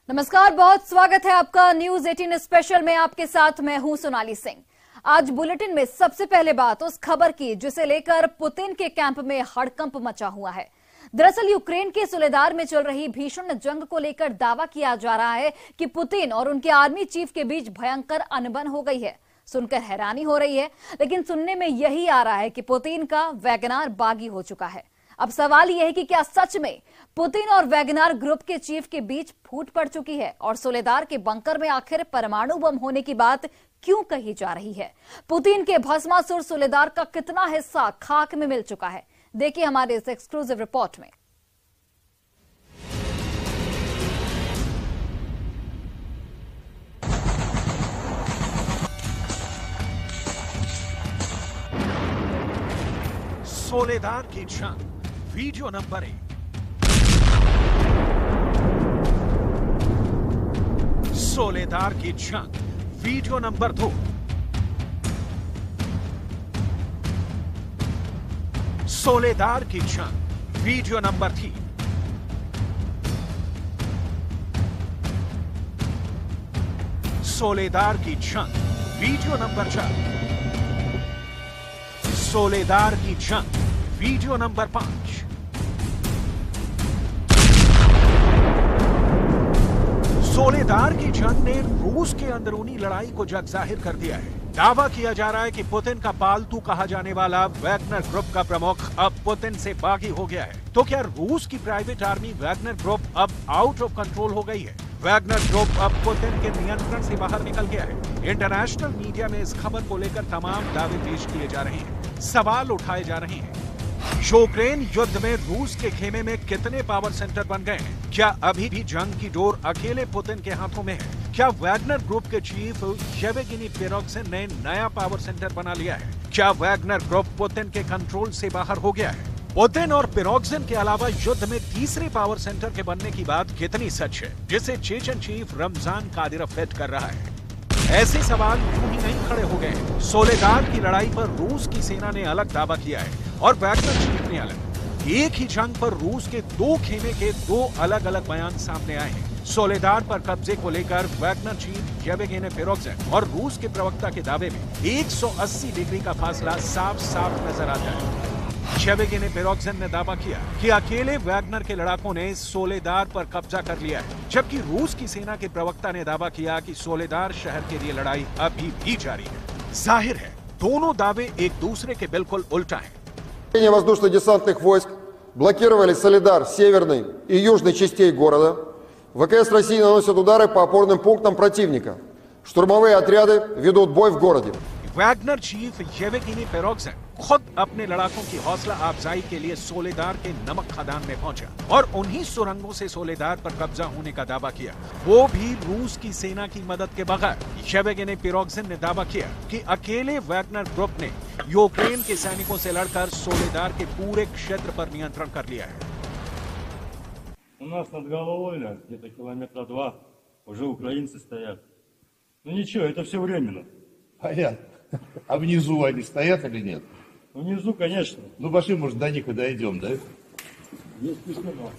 नमस्कार, बहुत स्वागत है आपका न्यूज 18 स्पेशल में। आपके साथ मैं हूं सोनाली सिंह। आज बुलेटिन में सबसे पहले बात उस खबर की जिसे लेकर पुतिन के कैंप में हड़कंप मचा हुआ है। दरअसल यूक्रेन के सोलेदार में चल रही भीषण जंग को लेकर दावा किया जा रहा है कि पुतिन और उनके आर्मी चीफ के बीच भयंकर अनबन हो गई है। सुनकर हैरानी हो रही है, लेकिन सुनने में यही आ रहा है कि पुतिन का वैगनार बागी हो चुका है। अब सवाल यह है कि क्या सच में पुतिन और वैगनार ग्रुप के चीफ के बीच फूट पड़ चुकी है और सोलेदार के बंकर में आखिर परमाणु बम होने की बात क्यों कही जा रही है? पुतिन के भस्मासुर सोलेदार का कितना हिस्सा खाक में मिल चुका है? देखिए हमारे इस एक्सक्लूसिव रिपोर्ट में। सोलेदार की जंग वीडियो नंबर 1। सोलेदार की जंग वीडियो नंबर 2। सोलेदार की जंग वीडियो नंबर 3। सोलेदार की जंग वीडियो नंबर 4। सोलेदार की जंग वीडियो नंबर 5। सोलेदार की जंग ने रूस के अंदरूनी लड़ाई को जग जाहिर कर दिया है। दावा किया जा रहा है कि पुतिन का पालतू कहा जाने वाला वैगनर ग्रुप का प्रमुख अब पुतिन से बागी हो गया है। तो क्या रूस की प्राइवेट आर्मी वैगनर ग्रुप अब आउट ऑफ कंट्रोल हो गई है? वैगनर ग्रुप अब पुतिन के नियंत्रण से बाहर निकल गया है। इंटरनेशनल मीडिया में इस खबर को लेकर तमाम दावे पेश किए जा रहे हैं, सवाल उठाए जा रहे हैं। यूक्रेन युद्ध में रूस के खेमे में कितने पावर सेंटर बन गए हैं? क्या अभी भी जंग की डोर अकेले पुतिन के हाथों में है? क्या वैगनर ग्रुप के चीफ येवगेनी प्रिगोजिन ने नया पावर सेंटर बना लिया है? क्या वैगनर ग्रुप पुतिन के कंट्रोल से बाहर हो गया है? पुतिन और प्रिगोजिन के अलावा युद्ध में तीसरे पावर सेंटर के बनने की बात कितनी सच है, जिसे Chechen chief Ramzan Kadyrov fit कर रहा है? ऐसे सवाल यूं ही नहीं खड़े हो गए। सोलेदार की लड़ाई पर रूस की सेना ने अलग दावा किया है और वैगनर चीफ ने अलग। एक ही जंग पर रूस के दो खेमे के दो अलग अलग बयान सामने आए हैं। सोलेदार पर कब्जे को लेकर वैगनर चीफ येवगेनी प्रिगोजिन और रूस के प्रवक्ता के दावे में 180 डिग्री का फासला साफ साफ नजर आता है। येवगेनी प्रिगोजिन ने दावा किया कि अकेले वैगनर के लड़ाकों ने सोलेदार पर कब्जा कर लिया है, जबकि रूस की सेना के प्रवक्ता ने दावा किया कि सोलेदार शहर के लिए लड़ाई अभी भी जारी है। जाहिर है दोनों दावे एक दूसरे के बिल्कुल उल्टा हैं। Воздушно-десантных войск блокировали Соледар северной и южной частей города. ВКС России наносят удары по опорным пунктам противника. Штурмовые отряды ведут бой в городе. वैगनर चीफ येवगेनी प्रिगोजिन खुद अपने लड़ाकों की हौसला अफजाई के लिए सोलेदार के नमक खदान में पहुंचा और उन्हीं सुरंगों से सोलेदार पर कब्जा होने का दावा किया, वो भी रूस की सेना की मदद के बगैर। येवगेनी प्रिगोजिन ने दावा किया कि अकेले वैगनर ग्रुप ने यूक्रेन के सैनिकों से लड़कर सोलेदार के पूरे क्षेत्र पर नियंत्रण कर लिया है। У нас над головой, где-то километра 2, уже украинцы стоят. Ну ничего, это все временно. Понятно. А внизу они стоят или нет? Внизу, конечно. Ну пошли, может, до них и дойдем, да? Есть письмо.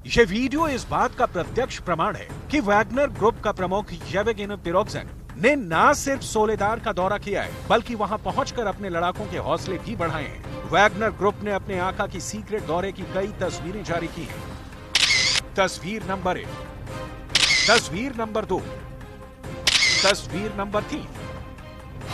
ये वीडियो इस बात का प्रत्यक्ष प्रमाण है कि वैगनर ग्रुप का प्रमुख येवगेनी प्रिगोजिन ने न सिर्फ सोलेदार का दौरा किया है, बल्कि वहां पहुंचकर अपने लड़ाकों के हौसले भी बढ़ाए हैं। वैगनर ग्रुप ने अपने आका की सीक्रेट दौरे की कई तस्वीरें जारी की हैं। तस्वीर नंबर 1, तस्वीर नंबर 2, तस्वीर नंबर 3।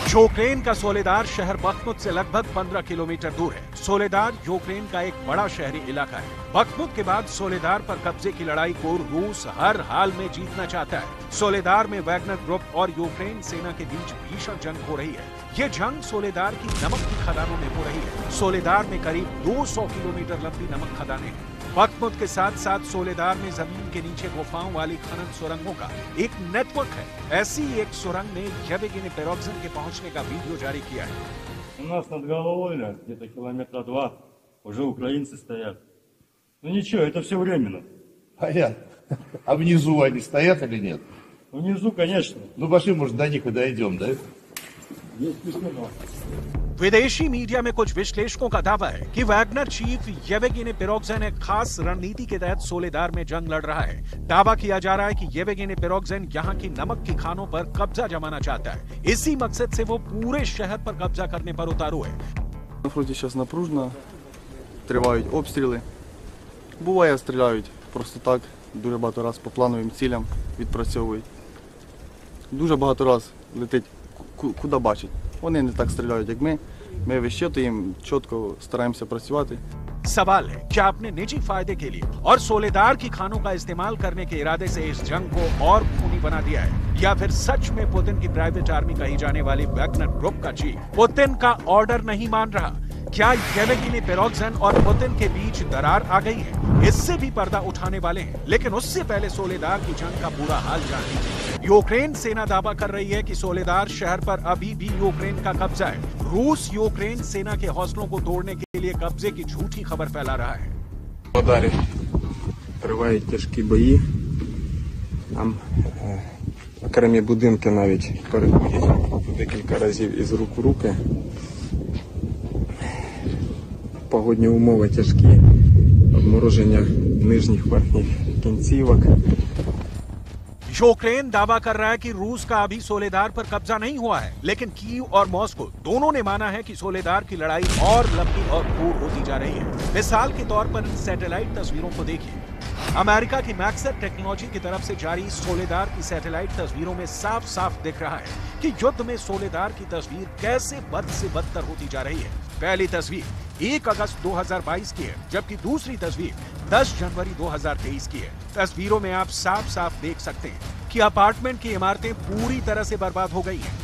यूक्रेन का सोलेदार शहर बख्मुत से लगभग 15 किलोमीटर दूर है। सोलेदार यूक्रेन का एक बड़ा शहरी इलाका है। बख्मुत के बाद सोलेदार पर कब्जे की लड़ाई को रूस हर हाल में जीतना चाहता है। सोलेदार में वैगनर ग्रुप और यूक्रेन सेना के बीच भीषण जंग हो रही है। ये जंग सोलेदार की नमक की खदानों में हो रही है। सोलेदार में करीब 200 किलोमीटर लंबी नमक खदानें हैं। बख्मुत के साथ साथ सोलेदार में जमीन के नीचे गुफाओं वाली खनन सुरंगों का एक नेटवर्क है। ऐसी एक सुरंग में येवगेनी प्रिगोजिन के पहुंचने का वीडियो जारी किया है। У нас над головой, где-то километра 2, уже украинцы стоят. Ну ничего, это все временно. Понятно. А внизу они стоят или нет? Внизу, конечно. Ну пошли, может, до них и дойдем, да? Есть письмо. विदेशी मीडिया में कुछ विश्लेषकों का दावा है कि वैगनर चीफ येवगेनी प्रिगोजिन एक खास रणनीति के तहत सोलेदार में जंग लड़ रहा है। दावा किया जा रहा है कि येवगेनी प्रिगोजिन यहां की नमक की खानों पर कब्जा जमाना चाहता है। इसी मकसद से वो पूरे शहर पर कब्जा करने पर उतारू है। На фронті зараз напружено, тривають обстріли. Буває, стріляють просто так, дуже багато раз по плановим цілям відпрацьовують. Дуже багато раз летить куди бачать. Вони не так стріляють, як ми. Ми вищитуємо, чітко стараємося працювати. सवाल है क्या अपने निजी फायदे के लिए और सोलेदार की खानों का इस्तेमाल करने के इरादे से इस जंग को और खूनी बना दिया है, या फिर सच में पुतिन की प्राइवेट आर्मी कही जाने वाली वैगनर ग्रुप का चीफ पुतिन का ऑर्डर नहीं मान रहा। क्या येवगेनी प्रिगोजिन और पुतिन के बीच दरार आ गई है? इससे भी पर्दा उठाने वाले हैं, लेकिन उससे पहले सोलेदार की जंग का पूरा हाल जान लीजिए। यूक्रेन सेना दावा कर रही है कि सोलेदार शहर पर अभी भी यूक्रेन का कब्जा है। रूस यूक्रेन सेना के हौसलों को तोड़ने के लिए कब्जे की झूठी खबर फैला रहा है। Ударі тривають тяжкі бої. Там окремі будинки навіть переходять декілька разів із рук у руки. Погодні умови тяжкі, обмороження нижніх верхніх кінцівок. यूक्रेन दावा कर रहा है कि रूस का अभी सोलेदार पर कब्जा नहीं हुआ है, लेकिन कीव और मॉस्को दोनों ने माना है कि सोलेदार की लड़ाई और लंबी और क्रूर होती जा रही है। मिसाल के तौर पर इन सैटेलाइट तस्वीरों को देखिए। अमेरिका की मैक्सर टेक्नोलॉजी की तरफ से जारी सोलेदार की सैटेलाइट तस्वीरों में साफ साफ दिख रहा है कि युद्ध में सोलेदार की तस्वीर कैसे बद से बदतर होती जा रही है। पहली तस्वीर 1 अगस्त 2022 की है, जबकि दूसरी तस्वीर 10 जनवरी 2023 की है। तस्वीरों में आप साफ साफ देख सकते हैं कि अपार्टमेंट की इमारतें पूरी तरह से बर्बाद हो गई हैं।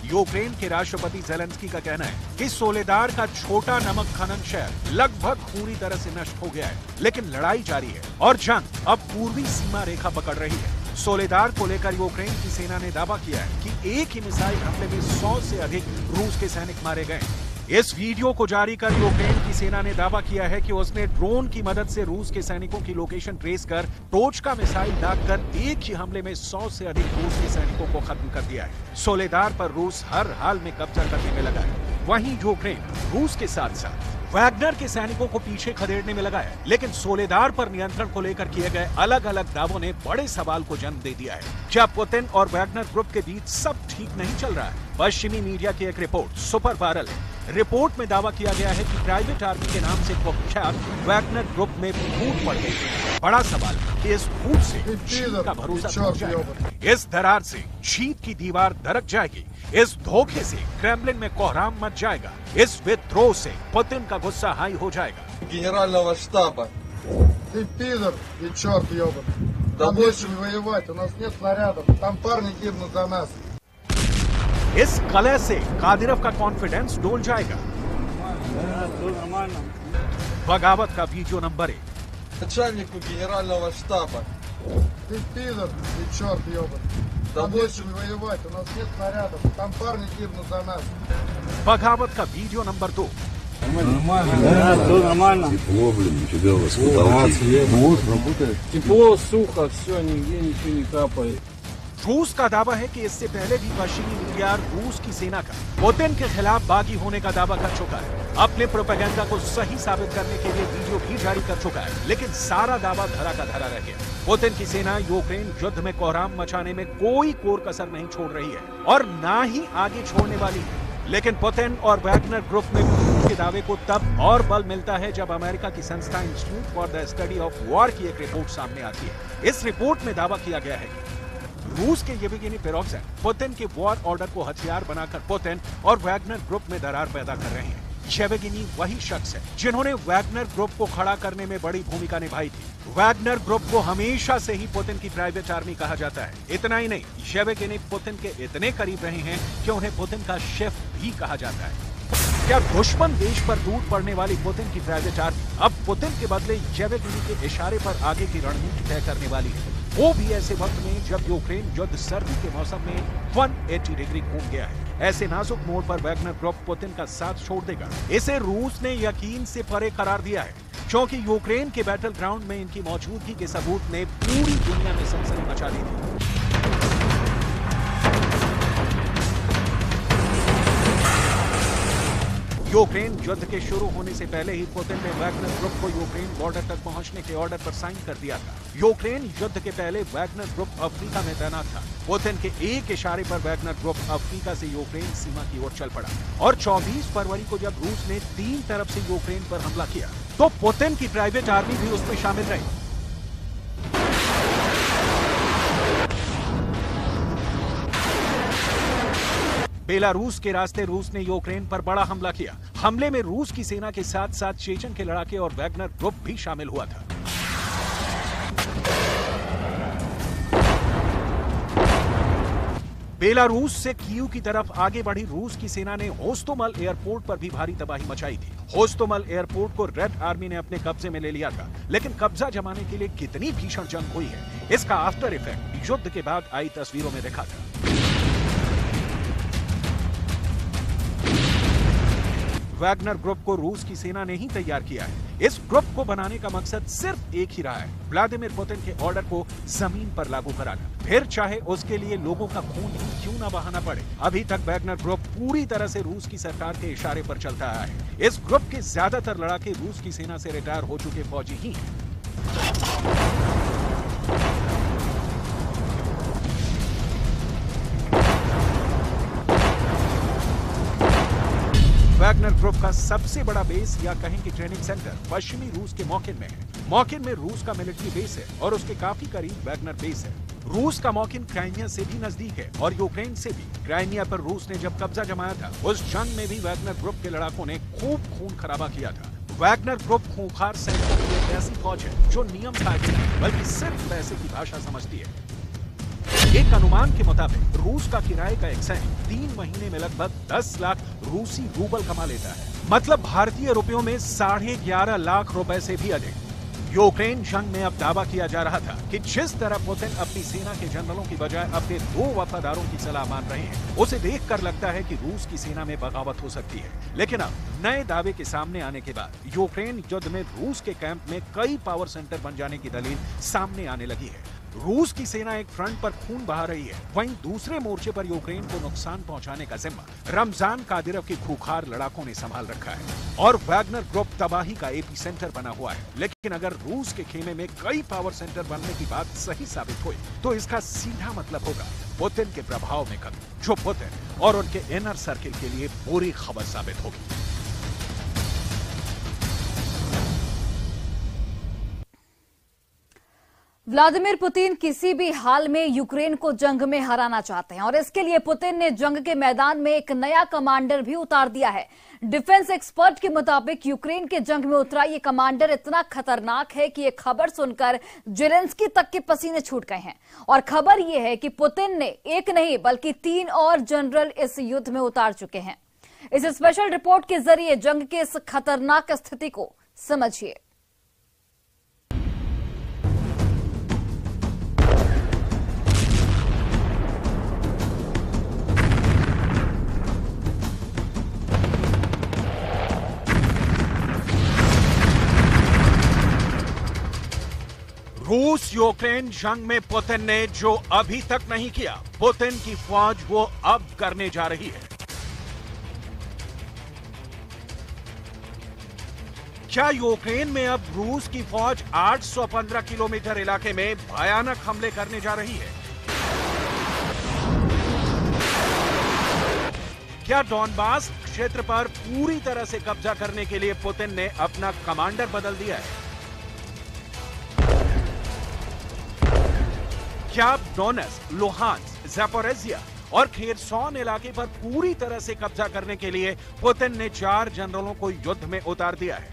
यूक्रेन के राष्ट्रपति ज़ेलेंस्की का कहना है कि सोलेदार का छोटा नमक खनन शहर लगभग पूरी तरह से नष्ट हो गया है, लेकिन लड़ाई जारी है और जंग अब पूर्वी सीमा रेखा पकड़ रही है। सोलेदार को लेकर यूक्रेन की सेना ने दावा किया है कि एक ही मिसाइल हमले में 100 से अधिक रूस के सैनिक मारे गए। इस वीडियो को जारी कर यूक्रेन की सेना ने दावा किया है कि उसने ड्रोन की मदद से रूस के सैनिकों की लोकेशन ट्रेस कर टोच का मिसाइल दागकर एक ही हमले में 100 से अधिक रूस के सैनिकों को खत्म कर दिया है। सोलेदार पर रूस हर हाल में कब्जा करने में लगा है। वहीं यूक्रेन रूस के साथ साथ वैगनर के सैनिकों को पीछे खदेड़ने में लगा है, लेकिन सोलेदार पर नियंत्रण को लेकर किए गए अलग अलग दावों ने बड़े सवाल को जन्म दे दिया है। क्या पुतिन और वैगनर ग्रुप के बीच सब ठीक नहीं चल रहा है? पश्चिमी मीडिया की एक रिपोर्ट सुपर वायरल है। रिपोर्ट में दावा किया गया है कि प्राइवेट आर्मी के नाम से कुख्यात वैगनर ग्रुप में फूट पड़ गई। बड़ा सवाल कि इस फूट से जीत का भरोसा टूट जाएगा, इस दरार से जीत की दीवार दरक जाएगी, इस धोखे से क्रेमलिन में कोहराम मच जाएगा, इस विद्रोह से पुतिन का गुस्सा हाई हो जाएगा। Генерального штаба. Ты пидор и черт ебаный. Там больше воевать, у нас нет снарядов. Там парни гибнут за нас. इस कलह से कादिरोव का कॉन्फिडेंस डोल जाएगा। बगावत का वीडियो नंबर 1। Начальнику Генерального штаба. Ты пидор и черт ебаный. Там больше воевать, у нас нет снарядов. Там парни гибнут за нас. बगावत का वीडियो नंबर 2। Нормально. Тепло, блин, у тебя у вас потолки. Работает. Тепло, сухо, все, нигде ничего не капает. रूस का दावा है कि इससे पहले भी पश्चिमी मीडिया रूस की सेना का पुतिन के खिलाफ बागी होने का दावा कर चुका है। अपने प्रोपेगेंडा को सही साबित करने के लिए वीडियो भी जारी कर चुका है, लेकिन सारा दावा धरा का धरा रह गया। पुतिन की सेना यूक्रेन युद्ध में कोहराम मचाने में कोई कोर कसर नहीं छोड़ रही है और ना ही आगे छोड़ने वाली है। लेकिन पुतिन और वैगनर ग्रुप में के दावे को तब और बल मिलता है जब अमेरिका की संस्था institute for the study of war की एक रिपोर्ट सामने आती है। इस रिपोर्ट में दावा किया गया है रूस के येवगेनी प्रिगोजिन पुतिन के वॉर ऑर्डर को हथियार बनाकर पुतिन और वैगनर ग्रुप में दरार पैदा कर रहे हैं। येवगेनी वही शख्स है जिन्होंने वैगनर ग्रुप को खड़ा करने में बड़ी भूमिका निभाई थी। वैगनर ग्रुप को हमेशा से ही पुतिन की प्राइवेट आर्मी कहा जाता है। इतना ही नहीं, येवगेनी पुतिन के इतने करीब रहे हैं कि उन्हें पुतिन का शेफ भी कहा जाता है। क्या दुश्मन देश पर टूट पड़ने वाली पुतिन की प्राइवेट आर्मी अब पुतिन के बदले येवगेनी के इशारे पर आगे की रणनीति तय करने वाली है? वो भी ऐसे वक्त में जब यूक्रेन युद्ध सर्दी के मौसम में 180 डिग्री घूम गया है। ऐसे नाजुक मोड़ पर वैगनर ग्रुप पुतिन का साथ छोड़ देगा, इसे रूस ने यकीन से परे करार दिया है, क्योंकि यूक्रेन के बैटल ग्राउंड में इनकी मौजूदगी के सबूत ने पूरी दुनिया में सनसनी मचा दी थी। यूक्रेन युद्ध के शुरू होने से पहले ही पुतिन ने वैगनर ग्रुप को यूक्रेन बॉर्डर तक पहुंचने के ऑर्डर पर साइन कर दिया था। यूक्रेन युद्ध के पहले वैगनर ग्रुप अफ्रीका में तैनात था। पुतिन के एक इशारे पर वैगनर ग्रुप अफ्रीका से यूक्रेन सीमा की ओर चल पड़ा और 24 फरवरी को जब रूस ने 3 तरफ से यूक्रेन पर हमला किया तो पुतिन की प्राइवेट आर्मी भी उसमें शामिल रही। बेलारूस के रास्ते रूस ने यूक्रेन पर बड़ा हमला किया। हमले में रूस की सेना के साथ साथ चेचन के लड़ाके और वैगनर ग्रुप भी शामिल हुआ था। बेलारूस से कीव की तरफ आगे बढ़ी रूस की सेना ने होस्टोमल एयरपोर्ट पर भी भारी तबाही मचाई थी। होस्टोमल एयरपोर्ट को रेड आर्मी ने अपने कब्जे में ले लिया था, लेकिन कब्जा जमाने के लिए कितनी भीषण जंग हुई है, इसका आफ्टर इफेक्ट युद्ध के बाद आई तस्वीरों में देखा था। वैगनर ग्रुप को रूस की सेना ने ही तैयार किया है। इस ग्रुप को बनाने का मकसद सिर्फ एक ही रहा है, व्लादिमीर पुतिन के ऑर्डर को जमीन पर लागू कराना, फिर चाहे उसके लिए लोगों का खून ही क्यों न बहाना पड़े। अभी तक वैगनर ग्रुप पूरी तरह से रूस की सरकार के इशारे पर चलता आया है। इस ग्रुप के ज्यादातर लड़ाके रूस की सेना से रिटायर हो चुके फौजी ही हैं। वैगनर ग्रुप का सबसे बड़ा बेस या कहें कि ट्रेनिंग सेंटर पश्चिमी रूस के मॉकिन में है। मॉकिन में रूस का मिलिट्री बेस है और उसके काफी करीब वैगनर बेस है। रूस का मॉकिन क्राइमिया से भी नजदीक है और यूक्रेन से भी। क्राइमिया पर रूस ने जब कब्जा जमाया था, उस जंग में भी वैगनर ग्रुप के लड़ाकों ने खूब खून खराबा किया था। वैगनर ग्रुप खूंखार सैनिकों की एक ऐसी फौज है जो नियम कायदे नहीं बल्कि सिर्फ पैसे की भाषा समझती है। एक अनुमान के मुताबिक रूस का किराए का एक सैनिक 3 महीने में लगभग 10 लाख रूसी रूबल कमा लेता है, मतलब भारतीय रुपयों में 11.5 लाख रुपए से भी अधिक। यूक्रेन जंग में अब दावा किया जा रहा था कि जिस तरह पुतिन अपनी सेना के जनरलों की बजाय अपने 2 वफादारों की सलाह मान रहे हैं, उसे देखकर लगता है कि रूस की सेना में बगावत हो सकती है। लेकिन अब नए दावे के सामने आने के बाद यूक्रेन युद्ध में रूस के कैंप में कई पावर सेंटर बन जाने की दलील सामने आने लगी है। रूस की सेना एक फ्रंट पर खून बहा रही है, वहीं दूसरे मोर्चे पर यूक्रेन को नुकसान पहुंचाने का जिम्मा रमजान कादिरोव के खूंखार लड़ाकों ने संभाल रखा है और वैगनर ग्रुप तबाही का एपी सेंटर बना हुआ है। लेकिन अगर रूस के खेमे में कई पावर सेंटर बनने की बात सही साबित हुई तो इसका सीधा मतलब होगा पुतिन के प्रभाव में कमी, जो पुतिन और उनके इनर सर्किल के लिए बुरी खबर साबित होगी। व्लादिमीर पुतिन किसी भी हाल में यूक्रेन को जंग में हराना चाहते हैं और इसके लिए पुतिन ने जंग के मैदान में एक नया कमांडर भी उतार दिया है। डिफेंस एक्सपर्ट के मुताबिक यूक्रेन के जंग में उतरा ये कमांडर इतना खतरनाक है कि ये खबर सुनकर जेलेंस्की तक के पसीने छूट गए हैं। और खबर ये है कि पुतिन ने एक नहीं बल्कि 3 और जनरल इस युद्ध में उतार चुके हैं। इस स्पेशल रिपोर्ट के जरिए जंग के इस खतरनाक स्थिति को समझिए। रूस यूक्रेन जंग में पुतिन ने जो अभी तक नहीं किया, पुतिन की फौज वो अब करने जा रही है। क्या यूक्रेन में अब रूस की फौज 815 किलोमीटर इलाके में भयानक हमले करने जा रही है? क्या डॉनबास क्षेत्र पर पूरी तरह से कब्जा करने के लिए पुतिन ने अपना कमांडर बदल दिया है? क्या डोनेट्स्क, लुहांस्क, ज़ापोरिज़िया और खेरसॉन इलाके पर पूरी तरह से कब्जा करने के लिए पुतिन ने 4 जनरलों को युद्ध में उतार दिया है?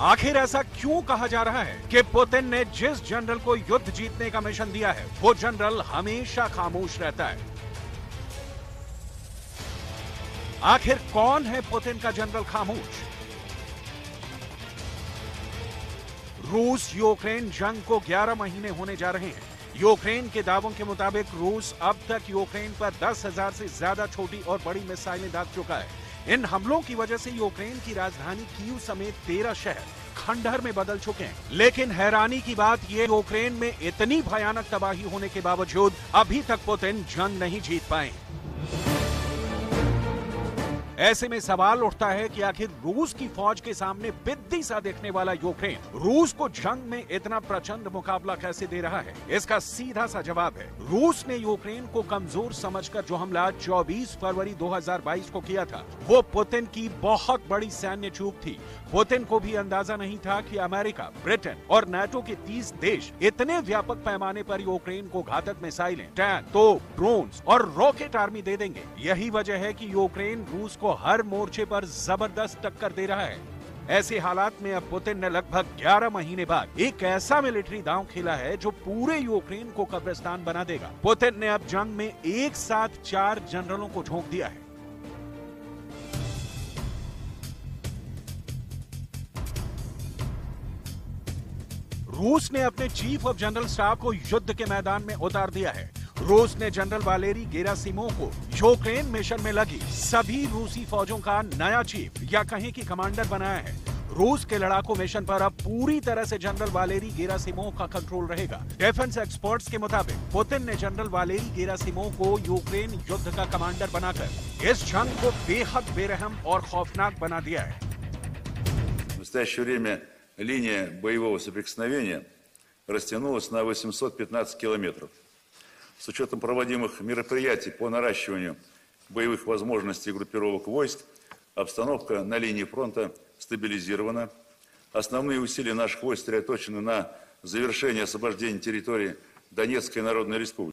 आखिर ऐसा क्यों कहा जा रहा है कि पुतिन ने जिस जनरल को युद्ध जीतने का मिशन दिया है, वो जनरल हमेशा खामोश रहता है? आखिर कौन है पुतिन का जनरल खामोश? रूस यूक्रेन जंग को 11 महीने होने जा रहे हैं। यूक्रेन के दावों के मुताबिक रूस अब तक यूक्रेन पर 10,000 से ज्यादा छोटी और बड़ी मिसाइलें दाग चुका है। इन हमलों की वजह से यूक्रेन की राजधानी कीव समेत 13 शहर खंडहर में बदल चुके हैं। लेकिन हैरानी की बात यह, यूक्रेन में इतनी भयानक तबाही होने के बावजूद अभी तक पुतिन जंग नहीं जीत पाए। ऐसे में सवाल उठता है कि आखिर रूस की फौज के सामने बिद्दी सा दिखने वाला यूक्रेन रूस को जंग में इतना प्रचंड मुकाबला कैसे दे रहा है। इसका सीधा सा जवाब है, रूस ने यूक्रेन को कमजोर समझकर जो हमला 24 फरवरी 2022 को किया था, वो पुतिन की बहुत बड़ी सैन्य चूक थी। पुतिन को भी अंदाजा नहीं था कि अमेरिका, ब्रिटेन और नाटो के 30 देश इतने व्यापक पैमाने पर यूक्रेन को घातक मिसाइलें, टैंक, तोप, ड्रोन्स और रॉकेट आर्मी दे देंगे। यही वजह है कि यूक्रेन रूस को हर मोर्चे पर जबरदस्त टक्कर दे रहा है। ऐसे हालात में अब पुतिन ने लगभग 11 महीने बाद एक ऐसा मिलिट्री दांव खेला है जो पूरे यूक्रेन को कब्रिस्तान बना देगा। पुतिन ने अब जंग में एक साथ 4 जनरलों को झोंक दिया है। रूस ने अपने चीफ ऑफ जनरल स्टाफ को युद्ध के मैदान में उतार दिया है। रूस ने जनरल वालेरी गेरासिमोव को यूक्रेन मिशन में लगी सभी रूसी फौजों का नया चीफ या कहें कि कमांडर बनाया है। रूस के लड़ाकू मिशन पर अब पूरी तरह से जनरल वालेरी गेरासिमोव का कंट्रोल रहेगा। डिफेंस एक्सपर्ट्स के मुताबिक पुतिन ने जनरल वालेरी गेरासिमोव को यूक्रेन युद्ध का कमांडर बनाकर इस जंग को बेहद बेरहम और खौफनाक बना दिया है। В настоящее время линия боевого соприкосновения растянулась на 815 километров. С учетом проводимых мероприятий по наращиванию боевых возможностей группировок войск, обстановка на линии фронта стабилизирована. Основные усилия наших войск сосредоточены на завершении освобождения территории Донецкой Народной Республики.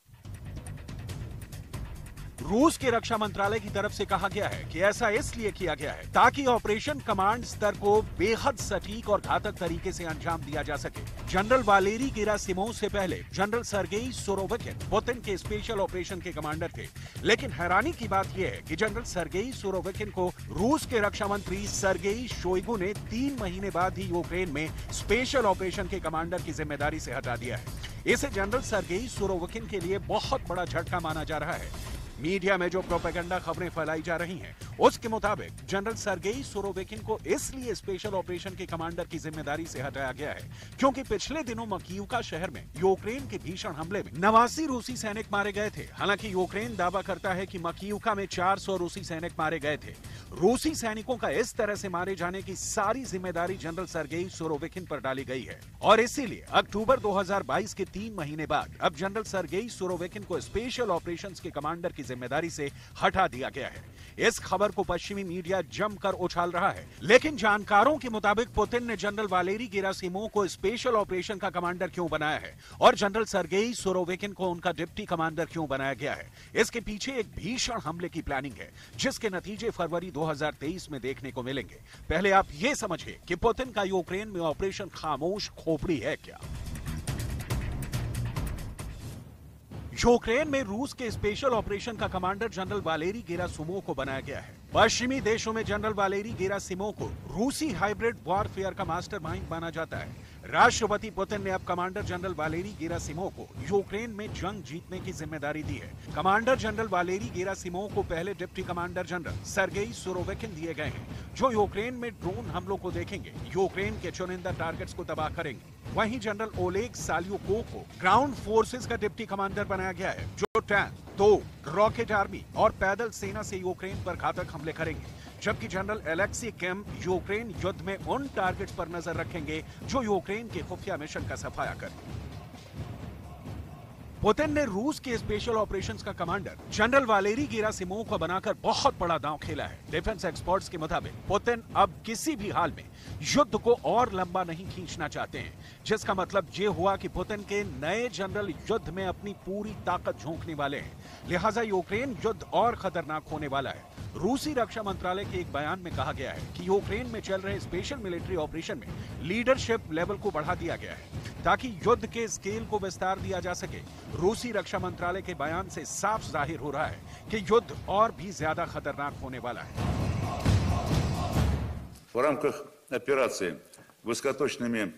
रूस के रक्षा मंत्रालय की तरफ से कहा गया है कि ऐसा इसलिए किया गया है ताकि ऑपरेशन कमांड स्तर को बेहद सटीक और घातक तरीके से अंजाम दिया जा सके। जनरल वालेरी गेरासिमोव से पहले जनरल सर्गेई सुरोविकिन पुतिन के स्पेशल ऑपरेशन के कमांडर थे, लेकिन हैरानी की बात यह है कि जनरल सर्गेई सुरोविकिन को रूस के रक्षा मंत्री सर्गेई शोइगु ने 3 महीने बाद ही यूक्रेन में स्पेशल ऑपरेशन के कमांडर की जिम्मेदारी से हटा दिया है। इसे जनरल सर्गेई सुरोविकिन के लिए बहुत बड़ा झटका माना जा रहा है। मीडिया में जो प्रोपेगेंडा खबरें फैलाई जा रही हैं, उसके मुताबिक जनरल सर्गेई सुरोविकिन को इसलिए स्पेशल ऑपरेशन के कमांडर की जिम्मेदारी से हटाया गया है क्योंकि पिछले दिनों मकीवका शहर में यूक्रेन के भीषण हमले में 89 रूसी सैनिक मारे गए थे। हालांकि यूक्रेन दावा करता है कि मकीवका में 400 रूसी सैनिक मारे गए थे। रूसी सैनिकों का इस तरह से मारे जाने की सारी जिम्मेदारी जनरल सर्गेई सुरोविकिन पर डाली गई है और इसीलिए अक्टूबर 2022 के 3 महीने बाद अब जनरल सर्गेई सुरोविकिन को स्पेशल ऑपरेशंस के कमांडर की जिम्मेदारी से हटा दिया गया है। इस खबर को पश्चिमी मीडिया जमकर उछाल रहा है, लेकिन जानकारों के मुताबिक पुतिन ने जनरल वालेरी गेरासिमोव को स्पेशल ऑपरेशन का कमांडर क्यों बनाया है और जनरल सर्गेई सुरोविकिन को उनका डिप्टी कमांडर क्यों बनाया गया है, इसके पीछे एक भीषण हमले की प्लानिंग है जिसके नतीजे फरवरी 2023 में देखने को मिलेंगे। पहले आप ये समझिए कि पुतिन का यूक्रेन में ऑपरेशन खामोश खोपड़ी है क्या। यूक्रेन में रूस के स्पेशल ऑपरेशन का कमांडर जनरल वालेरी गेरासिमोव को बनाया गया है। पश्चिमी देशों में जनरल वालेरी गेरासिमोव को रूसी हाइब्रिड वॉरफेयर का मास्टरमाइंड माना जाता है। राष्ट्रपति पुतिन ने अब कमांडर जनरल वालेरी गेरासिमोव को यूक्रेन में जंग जीतने की जिम्मेदारी दी है। कमांडर जनरल वालेरी गेरासिमोव को पहले deputy commander general Sergei Surovikin दिए गए हैं, जो यूक्रेन में ड्रोन हमलों को देखेंगे, यूक्रेन के चुनिंदा टारगेट्स को तबाह करेंगे। वहीं जनरल ओलेग साल्युकोव को ग्राउंड फोर्सेस का डिप्टी कमांडर बनाया गया है, जो टैंक, तोप, रॉकेट आर्मी और पैदल सेना से यूक्रेन पर घातक हमले करेंगे। जबकि जनरल एलेक्सी किम यूक्रेन युद्ध में उन टारगेट्स पर नजर रखेंगे जो यूक्रेन के खुफिया मिशन का सफाया करें। पुतिन ने रूस के स्पेशल ऑपरेशंस का कमांडर जनरल वालेरी गेरासिमोव को बनाकर बहुत बड़ा दांव खेला है। डिफेंस एक्सपर्ट्स के मुताबिक पुतिन अब किसी भी हाल में युद्ध को और लंबा नहीं खींचना चाहते हैं, जिसका मतलब ये हुआ कि पुतिन के नए जनरल युद्ध में अपनी पूरी ताकत झोंकने वाले हैं। लिहाजा यूक्रेन युद्ध और खतरनाक होने वाला है। रूसी रक्षा मंत्रालय के एक बयान में कहा गया है कि यूक्रेन में चल रहे स्पेशल मिलिट्री ऑपरेशन में लीडरशिप लेवल को बढ़ा दिया गया है ताकि युद्ध के स्केल को विस्तार दिया जा सके। रूसी रक्षा मंत्रालय के बयान से साफ जाहिर हो रहा है कि युद्ध और भी ज्यादा खतरनाक होने वाला है। В рамках операции высокоточными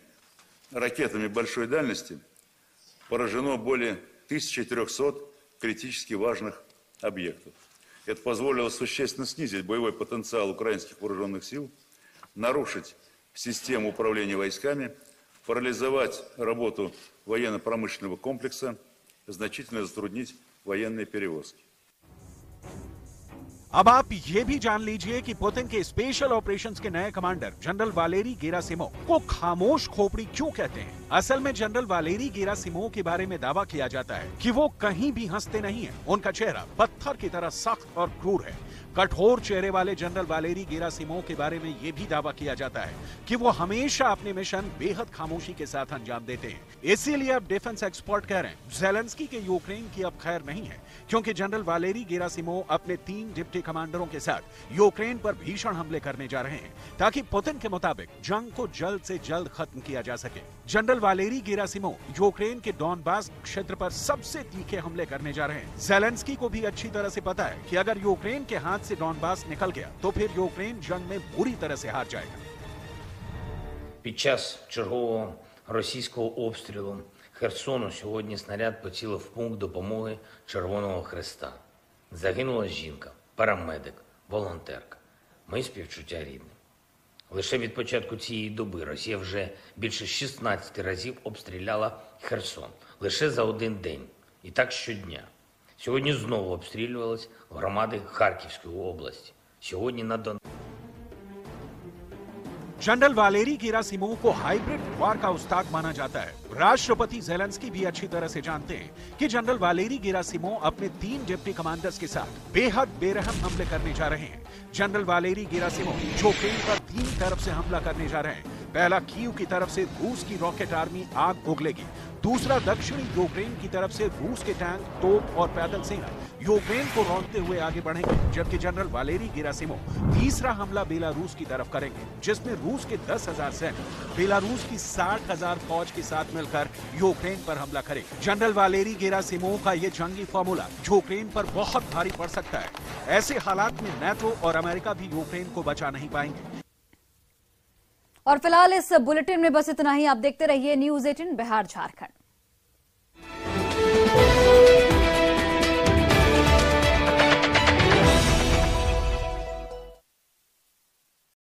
ракетами большой дальности поражено более 1300 критически важных объектов. Это позволило существенно снизить боевой потенциал украинских вооруженных сил, нарушить систему управления войсками, парализовать работу военно-промышленного комплекса, значительно затруднить военные перевозки. अब आप ये भी जान लीजिए कि पुतिन के स्पेशल ऑपरेशंस के नए कमांडर जनरल वालेरी गेरासिमोव को खामोश खोपड़ी क्यों कहते हैं। असल में जनरल वालेरी गेरासिमोव के बारे में दावा किया जाता है कि वो कहीं भी हंसते नहीं हैं। उनका चेहरा पत्थर की तरह सख्त और क्रूर है। कठोर चेहरे वाले जनरल वालेरी गेरासिमोव के बारे में यह भी दावा किया जाता है कि वो हमेशा अपने मिशन बेहद खामोशी के साथ अंजाम देते हैं। इसीलिए अब डिफेंस एक्सपर्ट कह रहे हैं ज़ेलेंस्की के यूक्रेन की अब खैर नहीं है, क्योंकि जनरल वालेरी गेरासिमोव अपने 3 डिप्टी कमांडरों के साथ यूक्रेन पर भीषण हमले करने जा रहे हैं ताकि पुतिन के मुताबिक जंग को जल्द से जल्द खत्म किया जा सके। जनरल वालेरी गेरासिमोव यूक्रेन के डॉनबास क्षेत्र पर सबसे तीखे हमले करने जा रहे हैं। ज़ेलेंस्की को भी अच्छी तरह से पता है कि अगर यूक्रेन के हाथ से डॉनबास निकल गया तो फिर यूक्रेन जंग में बुरी तरह से हार जाएगा। Під час чергового російського обстрілу Херсону сьогодні снаряд поцілив в пункт допомоги Червоного Хреста. Загинула жінка, парамедик, волонтерка. Мої співчуття рідним. Лише від початку цієї доби Росія вже більше 16 разів обстріляла Херсон. Лише за один день. І так щодня. Сьогодні знову обстрілювались громади Харківської області. Сьогодні на Донбасі. जनरल वालेरी गेरासिमोव को हाइब्रिड वार का उस्ताद माना जाता है। राष्ट्रपति ज़ेलेंस्की भी अच्छी तरह से जानते हैं कि जनरल वालेरी गेरासिमोव अपने 3 डिप्टी कमांडर्स के साथ बेहद बेरहम हमले करने जा रहे हैं। जनरल वालेरी गेरासिमोव यूक्रेन पर 3 तरफ से हमला करने जा रहे हैं। पहला कीव की तरफ से रूस की रॉकेट आर्मी आग उगलेगी। दूसरा दक्षिणी यूक्रेन की तरफ से रूस के टैंक, तोप और पैदल सेना यूक्रेन को रौंदते हुए आगे बढ़ेंगे, जबकि जनरल वालेरी गेरासिमोव तीसरा हमला बेलारूस की तरफ करेंगे, जिसमें रूस के 10,000 सैनिक बेलारूस की 60,000 फौज के साथ मिलकर यूक्रेन पर हमला करेंगे। जनरल वालेरी गेरासिमोव का ये जंगी फॉर्मूला यूक्रेन पर बहुत भारी पड़ सकता है। ऐसे हालात में नाटो और अमेरिका भी यूक्रेन को बचा नहीं पाएंगे। और फिलहाल इस बुलेटिन में बस इतना ही। आप देखते रहिए न्यूज़ 18 बिहार झारखंड।